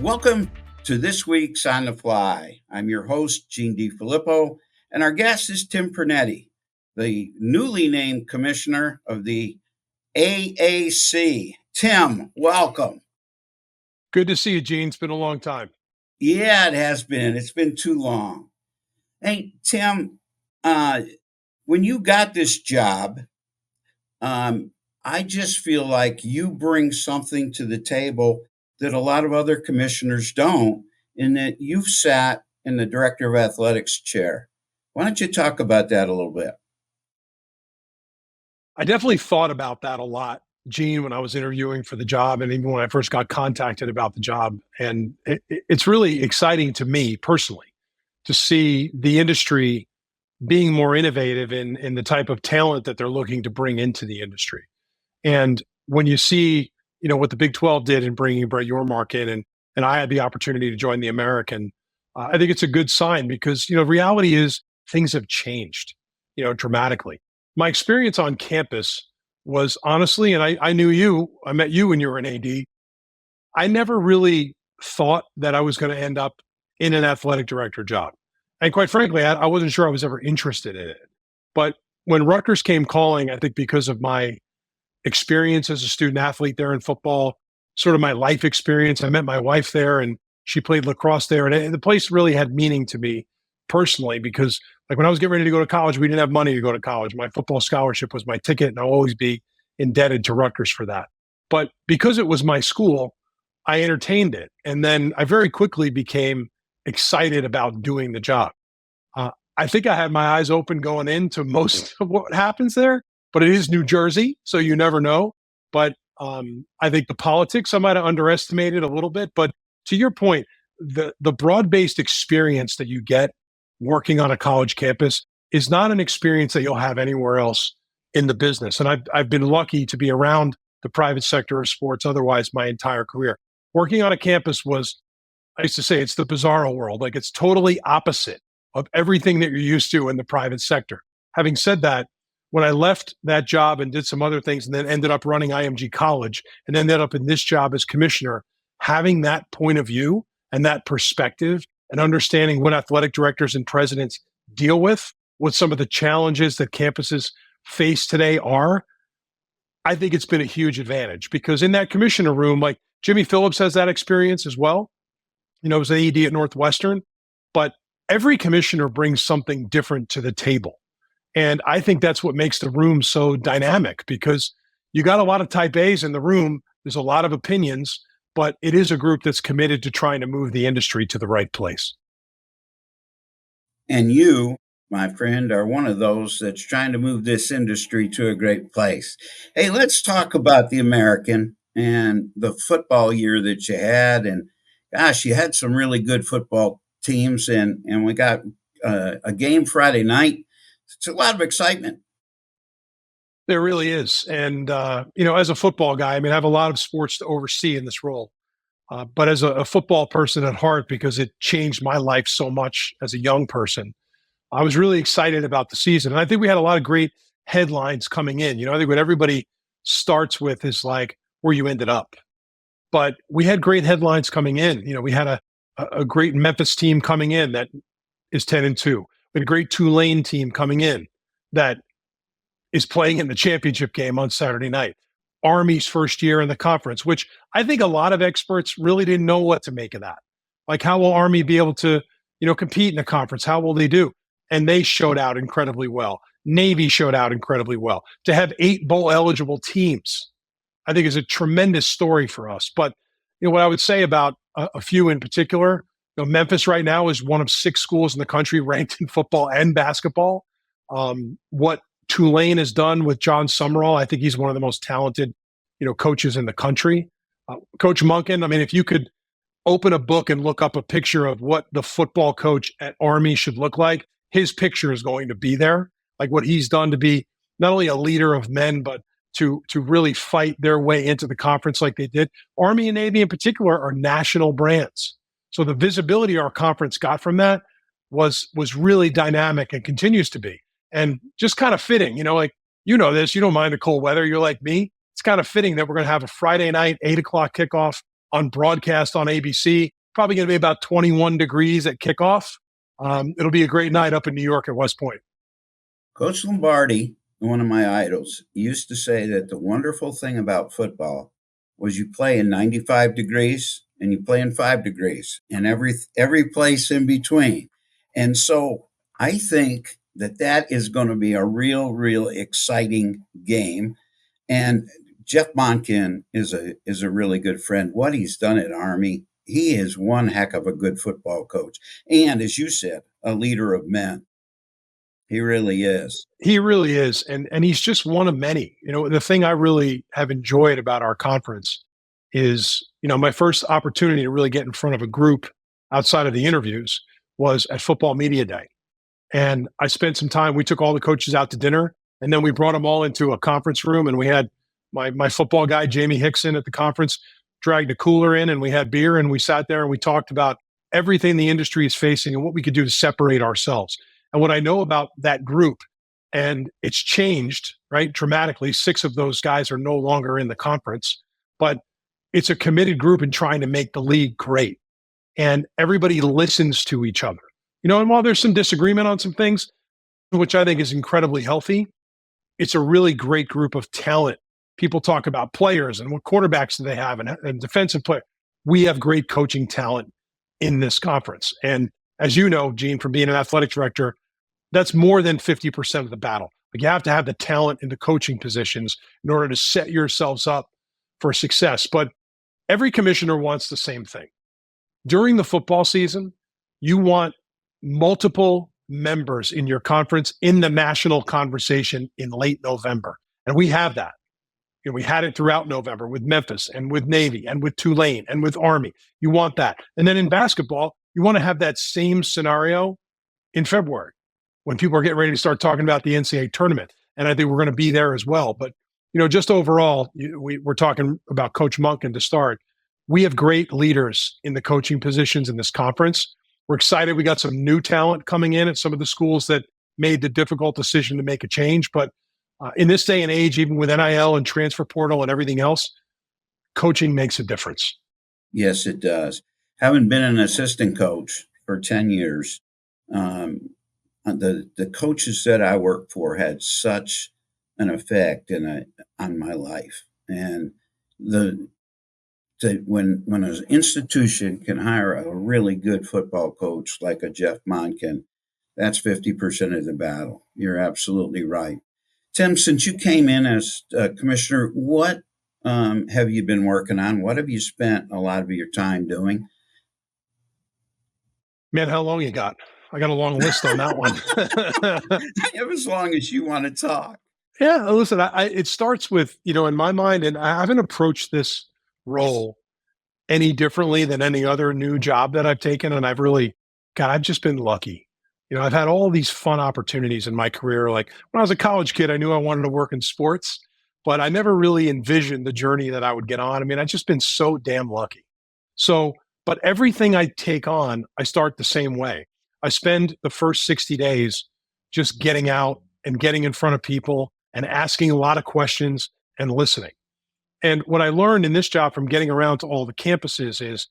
Welcome to this week's On the Fly. I'm your host, Gene DeFilippo, and our guest is Tim Pernetti, the newly named commissioner of the AAC. Tim, welcome. Good to see you, Gene. It's been a long time. Yeah, it has been. It's been too long. Hey, Tim, when you got this job, I just feel like you bring something to the table that a lot of other commissioners don't, in that you've sat in the director of athletics chair. Why don't you talk about that a little bit? I definitely thought about that a lot, Gene, when I was interviewing for the job and even when I first got contacted about the job. And it's really exciting to me personally to see the industry being more innovative in the type of talent that they're looking to bring into the industry. And when you see, what the Big 12 did in bringing Brett Yormark in, and I had the opportunity to join the American, I think it's a good sign because, reality is things have changed, dramatically. My experience on campus was honestly, and I knew you, I met you when you were an AD. I never really thought that I was going to end up in an athletic director job. And quite frankly, I wasn't sure I was ever interested in it. But when Rutgers came calling, I think because of my experience as a student athlete there in football, sort of my life experience. I met my wife there and she played lacrosse there. And the place really had meaning to me personally because like when I was getting ready to go to college, we didn't have money to go to college. My football scholarship was my ticket and I'll always be indebted to Rutgers for that. But because it was my school, I entertained it. And then I very quickly became excited about doing the job. I think I had my eyes open going into most of what happens there. But it is New Jersey, so you never know. But I think the politics I might have underestimated a little bit. But to your point, the broad-based experience that you get working on a college campus is not an experience that you'll have anywhere else in the business. And I've been lucky to be around the private sector of sports otherwise my entire career. Working on a campus was, I used to say, it's the bizarro world. Like it's totally opposite of everything that you're used to in the private sector. Having said that, when I left that job and did some other things and then ended up running IMG College and ended up in this job as commissioner, having that point of view and that perspective and understanding what athletic directors and presidents deal with, what some of the challenges that campuses face today are, I think it's been a huge advantage because in that commissioner room, like Jimmy Phillips has that experience as well. Was an AD at Northwestern, but every commissioner brings something different to the table. And I think that's what makes the room so dynamic because you got a lot of type A's in the room. There's a lot of opinions, but it is a group that's committed to trying to move the industry to the right place. And you, my friend, are one of those that's trying to move this industry to a great place. Hey, let's talk about the American and the football year that you had. And gosh, you had some really good football teams, and we got a game Friday night. It's a lot of excitement. There really is. And, as a football guy, I have a lot of sports to oversee in this role. But as a football person at heart, because it changed my life so much as a young person, I was really excited about the season. And I think we had a lot of great headlines coming in. I think what everybody starts with is like where you ended up. But we had great headlines coming in. We had a great Memphis team coming in that is 10-2. We had a great Tulane team coming in that is playing in the championship game on Saturday night. Army's first year in the conference, which I think a lot of experts really didn't know what to make of that. Like, how will Army be able to, compete in the conference? How will they do? And they showed out incredibly well. Navy showed out incredibly well. To have 8 bowl eligible teams, I think is a tremendous story for us. But, what I would say about a few in particular, Memphis right now is one of 6 schools in the country ranked in football and basketball. What Tulane has done with John Summerall, I think he's one of the most talented, coaches in the country. Coach Monken, if you could open a book and look up a picture of what the football coach at Army should look like, his picture is going to be there. Like what he's done to be not only a leader of men, but to really fight their way into the conference like they did. Army and Navy in particular are national brands. So the visibility our conference got from that was really dynamic and continues to be. And just kind of fitting, this, you don't mind the cold weather. You're like me. It's kind of fitting that we're going to have a Friday night, 8 o'clock kickoff on broadcast on ABC. Probably going to be about 21 degrees at kickoff. It'll be a great night up in New York at West Point. Coach Lombardi, one of my idols, used to say that the wonderful thing about football was you play in 95 degrees and you play in 5 degrees and every place in between. And so I think that is going to be a real exciting game. And Jeff Monken is a really good friend. What he's done at Army, he is one heck of a good football coach. And as you said, a leader of men. He really is. He really is. And he's just one of many. The thing I really have enjoyed about our conference is, my first opportunity to really get in front of a group outside of the interviews was at Football Media Day. And I spent some time, we took all the coaches out to dinner, and then we brought them all into a conference room, and we had my football guy, Jamie Hickson, at the conference, dragged a cooler in, and we had beer, and we sat there and we talked about everything the industry is facing and what we could do to separate ourselves. And what I know about that group, and it's changed, right, dramatically. 6 of those guys are no longer in the conference, but it's a committed group in trying to make the league great. And everybody listens to each other. And while there's some disagreement on some things, which I think is incredibly healthy, it's a really great group of talent. People talk about players and what quarterbacks do they have and defensive play. We have great coaching talent in this conference. And as you know, Gene, from being an athletic director, that's more than 50% of the battle. Like, you have to have the talent in the coaching positions in order to set yourselves up for success. But every commissioner wants the same thing. During the football season, you want multiple members in your conference in the national conversation in late November. And we have that. We had it throughout November with Memphis and with Navy and with Tulane and with Army. You want that. And then in basketball, you want to have that same scenario in February when people are getting ready to start talking about the NCAA tournament. And I think we're going to be there as well. But, just overall, we're talking about Coach Monken to start. We have great leaders in the coaching positions in this conference. We're excited. We got some new talent coming in at some of the schools that made the difficult decision to make a change. But in this day and age, even with NIL and transfer portal and everything else, coaching makes a difference. Yes, it does. Having been an assistant coach for 10 years, the coaches that I worked for had such an effect on my life. And when an institution can hire a really good football coach like a Jeff Monken, that's 50% of the battle. You're absolutely right. Tim, since you came in as commissioner, what have you been working on? What have you spent a lot of your time doing? Man, how long you got? I got a long list on that one. I have as long as you want to talk. Yeah, listen, it starts with, in my mind, and I haven't approached this role any differently than any other new job that I've taken. And I've just been lucky. I've had all these fun opportunities in my career. Like, when I was a college kid, I knew I wanted to work in sports, but I never really envisioned the journey that I would get on. I mean, I've just been so damn lucky. So, but everything I take on, I start the same way. I spend the first 60 days just getting out and getting in front of people and asking a lot of questions and listening. And what I learned in this job from getting around to all the campuses is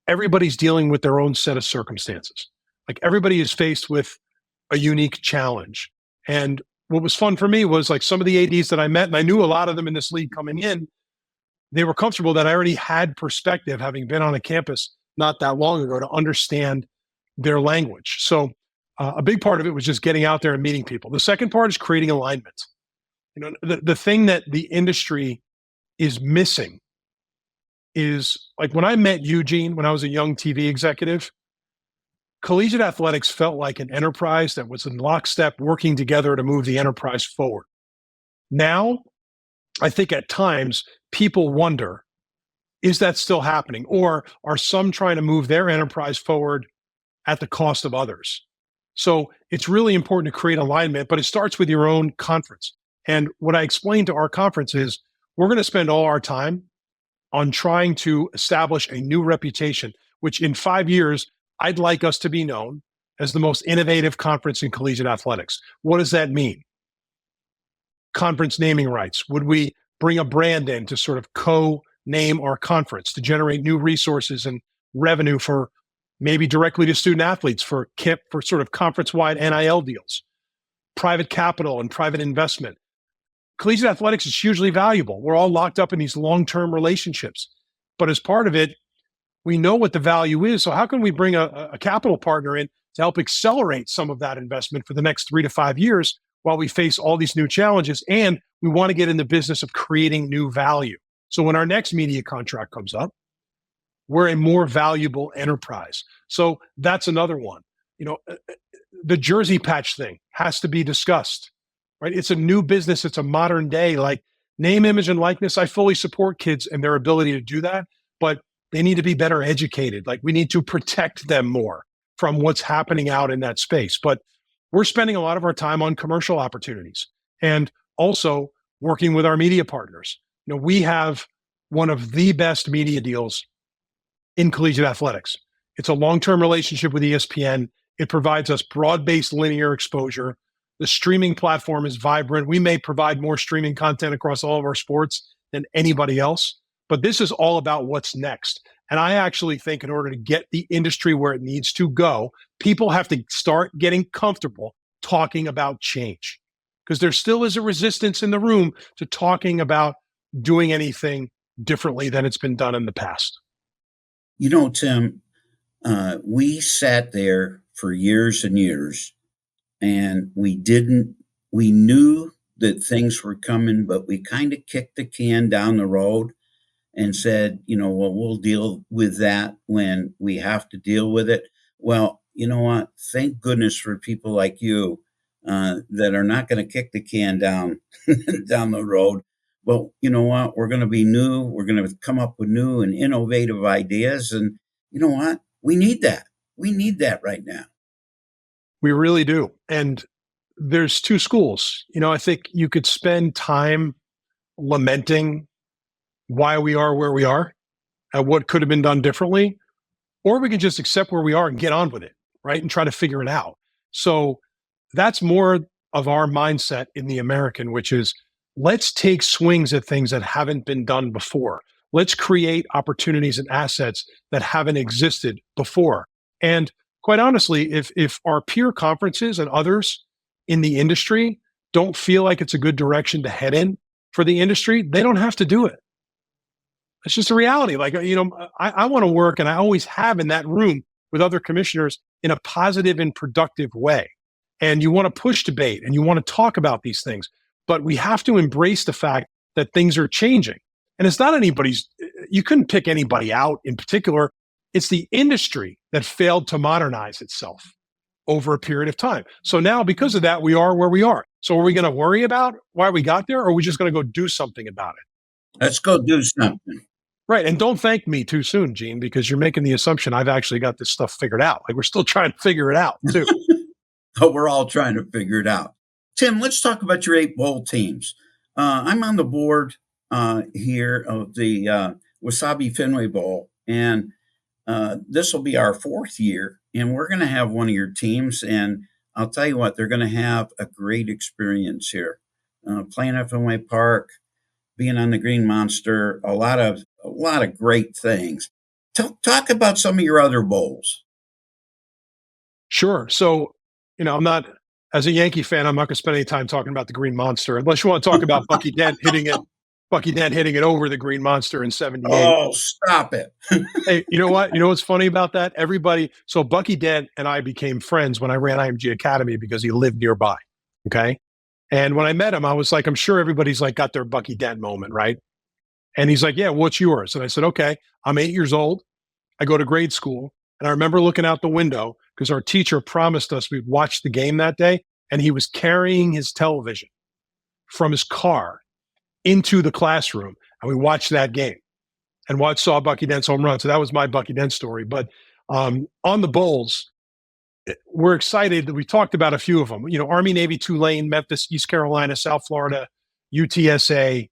everybody's dealing with their own set of circumstances. Like, everybody is faced with a unique challenge. And what was fun for me was, like, some of the ADs that I met, and I knew a lot of them in this league coming in, they were comfortable that I already had perspective, having been on a campus not that long ago, to understand their language. So a big part of it was just getting out there and meeting people. The second part is creating alignment. The thing that the industry is missing is, like, when I met Eugene, when I was a young TV executive, collegiate athletics felt like an enterprise that was in lockstep, working together to move the enterprise forward. Now, I think at times people wonder, is that still happening? Or are some trying to move their enterprise forward at the cost of others? So it's really important to create alignment, but it starts with your own conference. And what I explained to our conference is, we're going to spend all our time on trying to establish a new reputation, which in 5 years, I'd like us to be known as the most innovative conference in collegiate athletics. What does that mean? Conference naming rights. Would we bring a brand in to sort of name our conference to generate new resources and revenue for maybe directly to student athletes for sort of conference-wide NIL deals, private capital and private investment. Collegiate athletics is hugely valuable. We're all locked up in these long-term relationships. But as part of it, we know what the value is. So how can we bring a capital partner in to help accelerate some of that investment for the next 3 to 5 years while we face all these new challenges? And we want to get in the business of creating new value. So when our next media contract comes up, we're a more valuable enterprise. So that's another one. The jersey patch thing has to be discussed, right? It's a new business. It's a modern day, like name, image, and likeness. I fully support kids and their ability to do that, but they need to be better educated. Like we need to protect them more from what's happening out in that space. But we're spending a lot of our time on commercial opportunities and also working with our media partners. We have one of the best media deals in collegiate athletics. It's a long-term relationship with ESPN. It provides us broad-based linear exposure. The streaming platform is vibrant. We may provide more streaming content across all of our sports than anybody else, but this is all about what's next. And I actually think in order to get the industry where it needs to go, people have to start getting comfortable talking about change, because there still is a resistance in the room to talking about doing anything differently than it's been done in the past. Tim, we sat there for years and years, and we knew that things were coming, but we kind of kicked the can down the road and said, well, we'll deal with that when we have to deal with it. Well, you know what? Thank goodness for people like you that are not going to kick the can down the road. But you know what? We're going to be new. We're going to come up with new and innovative ideas. And you know what? We need that. We need that right now. We really do. And there's two schools. I think you could spend time lamenting why we are where we are and what could have been done differently, or we can just accept where we are and get on with it, right? And try to figure it out. So that's more of our mindset in the American, which is let's take swings at things that haven't been done before. Let's create opportunities and assets that haven't existed before. And quite honestly, if our peer conferences and others in the industry don't feel like it's a good direction to head in for the industry, they don't have to do it. It's just a reality. Like, I want to work, and I always have, in that room with other commissioners in a positive and productive way. And you want to push debate and you want to talk about these things, but we have to embrace the fact that things are changing. And it's not you couldn't pick anybody out in particular. It's the industry that failed to modernize itself over a period of time. So now, because of that, we are where we are. So are we going to worry about why we got there, or are we just going to go do something about it? Let's go do something. Right. And don't thank me too soon, Gene, because you're making the assumption I've actually got this stuff figured out. Like, we're still trying to figure it out too. But we're all trying to figure it out. Tim, let's talk about your 8 bowl teams. I'm on the board here of the Wasabi Fenway Bowl, and this will be our 4th year, and we're going to have one of your teams, and I'll tell you what, they're going to have a great experience here. Playing at Fenway Park, being on the Green Monster, a lot of great things. Talk about some of your other bowls. Sure. So, I'm not, as a Yankee fan, I'm not going to spend any time talking about the Green Monster, unless you want to talk about Bucky Dent hitting it over the Green Monster in 78. Oh, stop it. Hey, you know what? You know what's funny about that? So Bucky Dent and I became friends when I ran IMG Academy because he lived nearby. Okay. And when I met him, I was like, I'm sure everybody's like got their Bucky Dent moment, right? And he's like, yeah, what's yours? And I said, okay, I'm 8 years old. I go to grade school. And I remember looking out the window because our teacher promised us we'd watch the game that day. And he was carrying his television from his car into the classroom. And we watched that game and saw Bucky Dent's home run. So that was my Bucky Dent story. But on the Bulls, we're excited that we talked about a few of them. Army, Navy, Tulane, Memphis, East Carolina, South Florida, UTSA.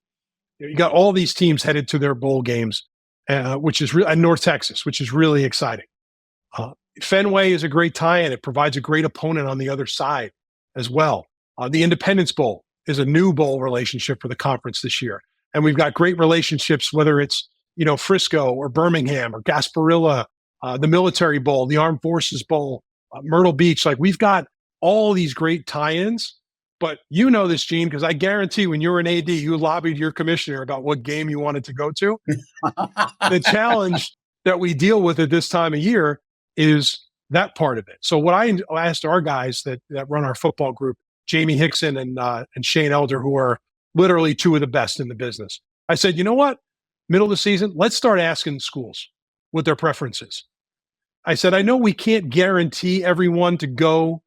You got all these teams headed to their bowl games, which is and North Texas, which is really exciting. Fenway is a great tie-in. It provides a great opponent on the other side as well. The Independence Bowl is a new bowl relationship for the conference this year. And we've got great relationships, whether it's Frisco or Birmingham or Gasparilla, the Military Bowl, the Armed Forces Bowl, Myrtle Beach. Like we've got all these great tie-ins. But you know this, Gene, because I guarantee when you were an AD, you lobbied your commissioner about what game you wanted to go to. The challenge that we deal with at this time of year is that part of it. So what I asked our guys that run our football group, Jamie Hickson and Shane Elder, who are literally two of the best in the business. I said, you know what? Middle of the season, let's start asking schools what their preference is. I said, I know we can't guarantee everyone to go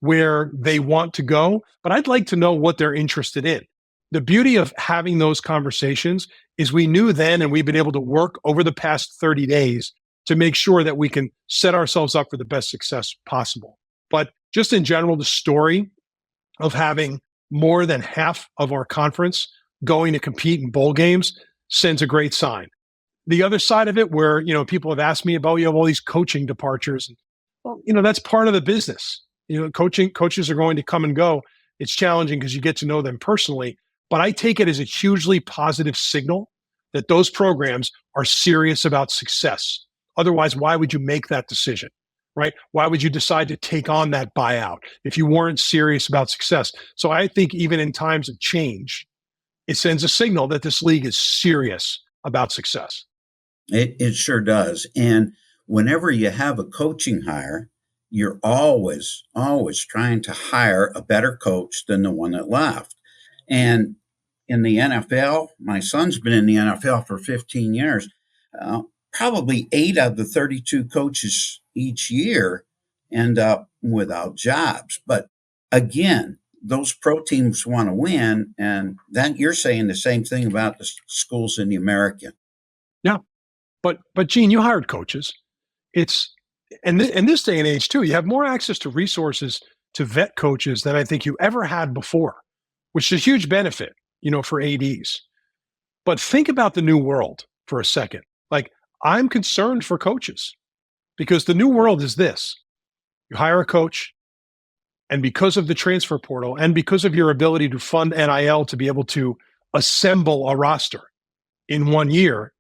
where they want to go, but I'd like to know what they're interested in. The beauty of having those conversations is we knew then, and we've been able to work over the past 30 days to make sure that we can set ourselves up for the best success possible. But just in general, the story of having more than half of our conference going to compete in bowl games sends a great sign. The other side of it, where people have asked me about, you have all these coaching departures. Well, that's part of the business. Coaches are going to come and go. It's challenging because you get to know them personally, but I take it as a hugely positive signal that those programs are serious about success. Otherwise, why would you make that decision, right? Why would you decide to take on that buyout if you weren't serious about success? So I think even in times of change, it sends a signal that this league is serious about success. It sure does. And whenever you have a coaching hire, you're always trying to hire a better coach than the one that left. And in the NFL, my son's been in the NFL for 15 years. Probably 8 of the 32 coaches each year end up without jobs. But again, those pro teams want to win. And that you're saying the same thing about the schools in the American. Yeah. But Gene, you hired coaches. In this day and age too, you have more access to resources to vet coaches than I think you ever had before, which is a huge benefit, for ADs. But think about the new world for a second. Like I'm concerned for coaches because the new world is this. You hire a coach, and because of the transfer portal and because of your ability to fund NIL to be able to assemble a roster in 1 year,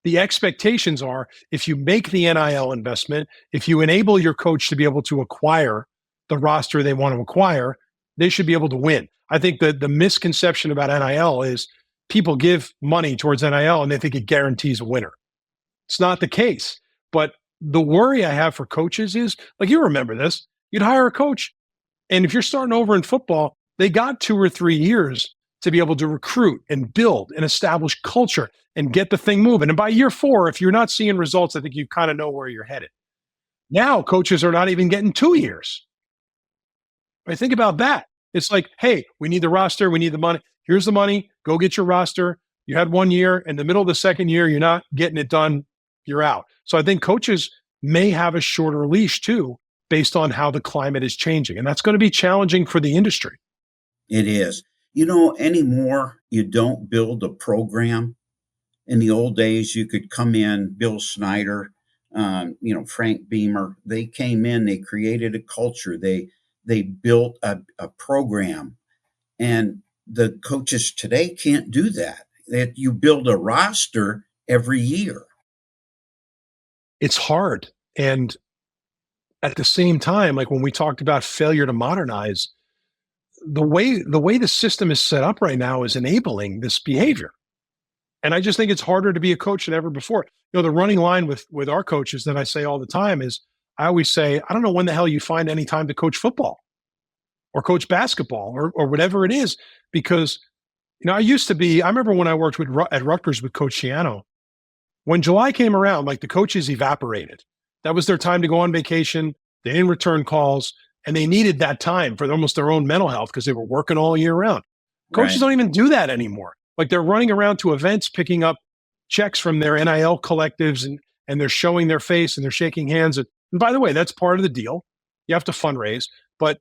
the expectations are if you make the NIL investment, if you enable your coach to be able to acquire the roster they want to acquire, they should be able to win. I think that the misconception about NIL is people give money towards NIL and they think it guarantees a winner. It's not the case. But the worry I have for coaches is, like you remember this, you'd hire a coach, and if you're starting over in football, they got 2 or 3 years to be able to recruit and build and establish culture and get the thing moving. And by year 4, if you're not seeing results, I think you kind of know where you're headed. Now, coaches are not even getting 2 years. Right? Think about that. It's like, hey, we need the roster. We need the money. Here's the money. Go get your roster. You had 1 year. In the middle of the second year, you're not getting it done. You're out. So I think coaches may have a shorter leash too, based on how the climate is changing. And that's going to be challenging for the industry. It is. Anymore, you don't build a program. In the old days, you could come in, Bill Snyder, Frank Beamer. They came in, they created a culture. They built a program. And the coaches today can't do that. That you build a roster every year. It's hard. And at the same time, like when we talked about failure to modernize, the way the system is set up right now is enabling this behavior. And I just think it's harder to be a coach than ever before. The running line with our coaches that I say all the time is, I always say, I don't know when the hell you find any time to coach football or coach basketball or whatever it is, because I remember when I worked at Rutgers with Coach Shiano, when July came around, like the coaches evaporated. That was their time to go on vacation. They didn't return calls, and they needed that time for almost their own mental health because they were working all year round. Coaches don't even do that anymore. Like they're running around to events, picking up checks from their NIL collectives, and they're showing their face and they're shaking hands. And by the way, that's part of the deal. You have to fundraise, but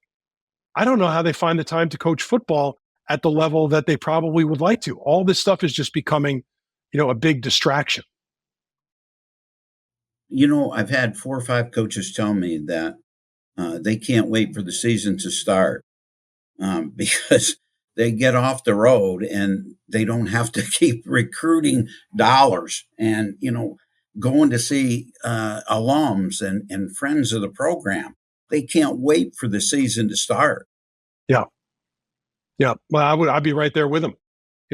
I don't know how they find the time to coach football at the level that they probably would like to. All this stuff is just becoming, a big distraction. I've had 4 or 5 coaches tell me that they can't wait for the season to start because they get off the road and they don't have to keep recruiting dollars and, going to see alums and friends of the program. They can't wait for the season to start. Yeah. Yeah. Well, I'd be right there with them.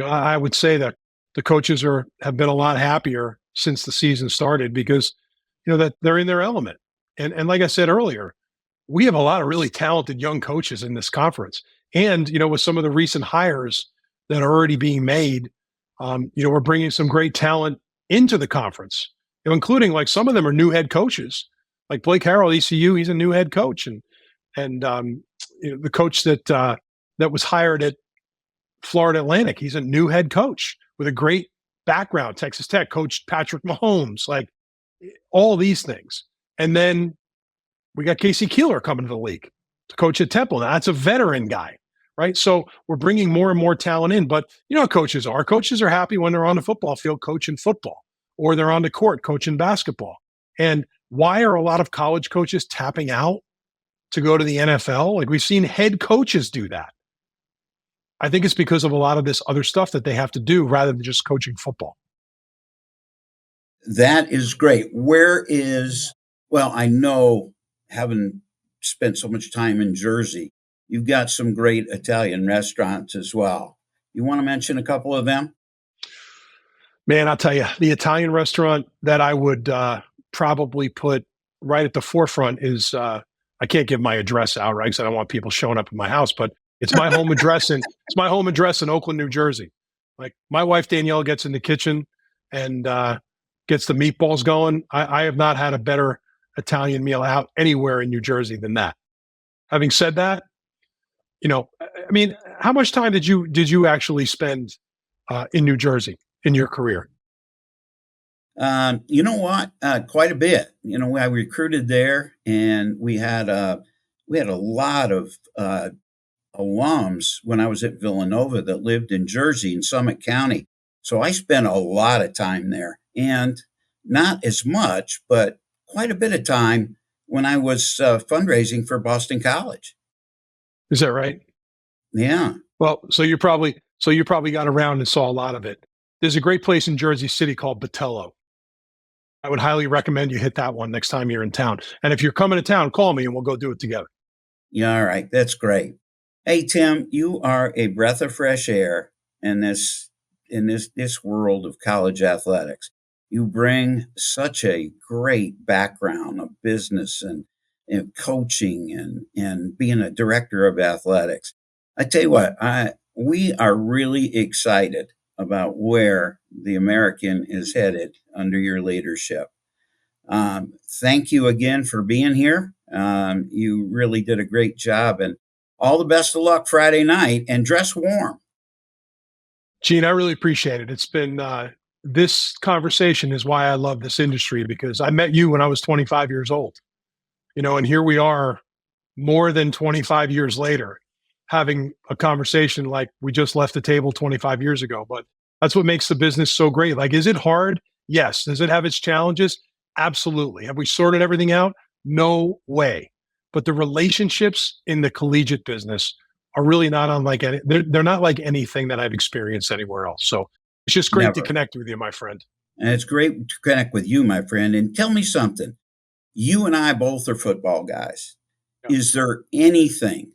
I would say that the coaches have been a lot happier since the season started because, that they're in their element. And like I said earlier, we have a lot of really talented young coaches in this conference. And, with some of the recent hires that are already being made, we're bringing some great talent into the conference, including like some of them are new head coaches, like Blake Harrell, ECU. He's a new head coach, and the coach that was hired at Florida Atlantic, he's a new head coach with a great background. Texas Tech coached Patrick Mahomes, like all these things, and then we got Casey Keeler coming to the league to coach at Temple. Now that's a veteran guy, right? So we're bringing more and more talent in. But you know how coaches are. Coaches are happy when they're on the football field coaching football, or they're on the court coaching basketball. And why are a lot of college coaches tapping out to go to the NFL? Like we've seen head coaches do that. I think it's because of a lot of this other stuff that they have to do rather than just coaching football. That is great. Well, I know, having spent so much time in Jersey, you've got some great Italian restaurants as well. You want to mention a couple of them? Man, I'll tell you, the Italian restaurant that I would probably put right at the forefront is I can't give my address out, right? Because I don't want people showing up at my house, but it's my home address in Oakland, New Jersey. Like my wife Danielle gets in the kitchen and gets the meatballs going. I have not had a better Italian meal out anywhere in New Jersey than that. Having said that, I mean, how much time did you actually spend in New Jersey in your career? You know what? Quite a bit. I recruited there, and we had a lot of alums when I was at Villanova that lived in Jersey in Summit County. So I spent a lot of time there, and not as much, but quite a bit of time when I was fundraising for Boston College. Is that right? Yeah. Well, so you probably got around and saw a lot of it. There's a great place in Jersey City called Batello. I would highly recommend you hit that one next time you're in town. And if you're coming to town, call me and we'll go do it together. Yeah, all right. That's great. Hey, Tim, you are a breath of fresh air in this world of college athletics. You bring such a great background of business and coaching and being a director of athletics. I tell you what, we are really excited about where the American is headed under your leadership. Thank you again for being here. You really did a great job, and all the best of luck Friday night, and dress warm. Gene, I really appreciate it. It's been this conversation is why I love this industry, because I met you when I was 25 years old, and here we are more than 25 years later having a conversation like we just left the table 25 years ago. But that's what makes the business so great. Like, is it hard? Yes. Does it have its challenges? Absolutely. Have we sorted everything out? No way. But the relationships in the collegiate business are really not unlike any, they're not like anything that I've experienced anywhere else. So it's just great to connect with you, my friend. And it's great to connect with you, my friend. And tell me something. You and I both are football guys. Yeah. Is there anything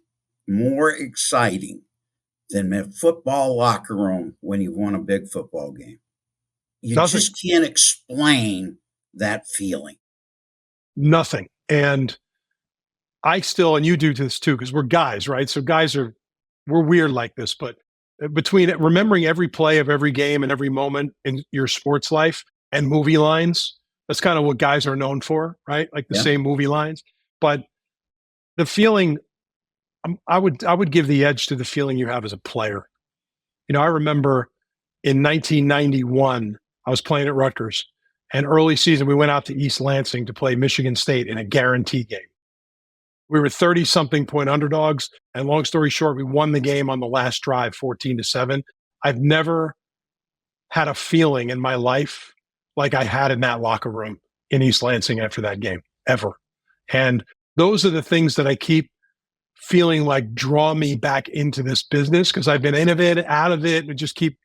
more exciting than a football locker room when you won a big football game? You just can't explain that feeling. Nothing. And I still, and you do this too, because we're guys, right? So we're weird like this, but between remembering every play of every game and every moment in your sports life and movie lines, that's kind of what guys are known for, right? Like the same movie lines. But the feeling, I would give the edge to the feeling you have as a player. I remember in 1991, I was playing at Rutgers, and early season, we went out to East Lansing to play Michigan State in a guarantee game. We were 30-something point underdogs, and long story short, we won the game on the last drive, 14-7. I've never had a feeling in my life like I had in that locker room in East Lansing after that game, ever. And those are the things that I keep feeling like draw me back into this business, because I've been innovated out of it and just keep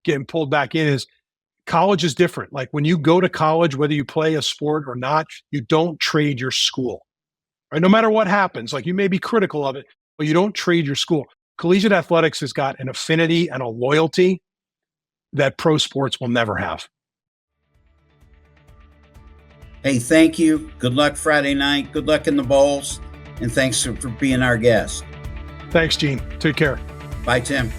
getting pulled back in, is college is different. Like when you go to college, whether you play a sport or not, you don't trade your school. Right? No matter what happens, like you may be critical of it, but you don't trade your school. Collegiate athletics has got an affinity and a loyalty that pro sports will never have. Hey, thank you. Good luck Friday night. Good luck in the bowls. And thanks for being our guest. Thanks, Gene. Take care. Bye, Tim.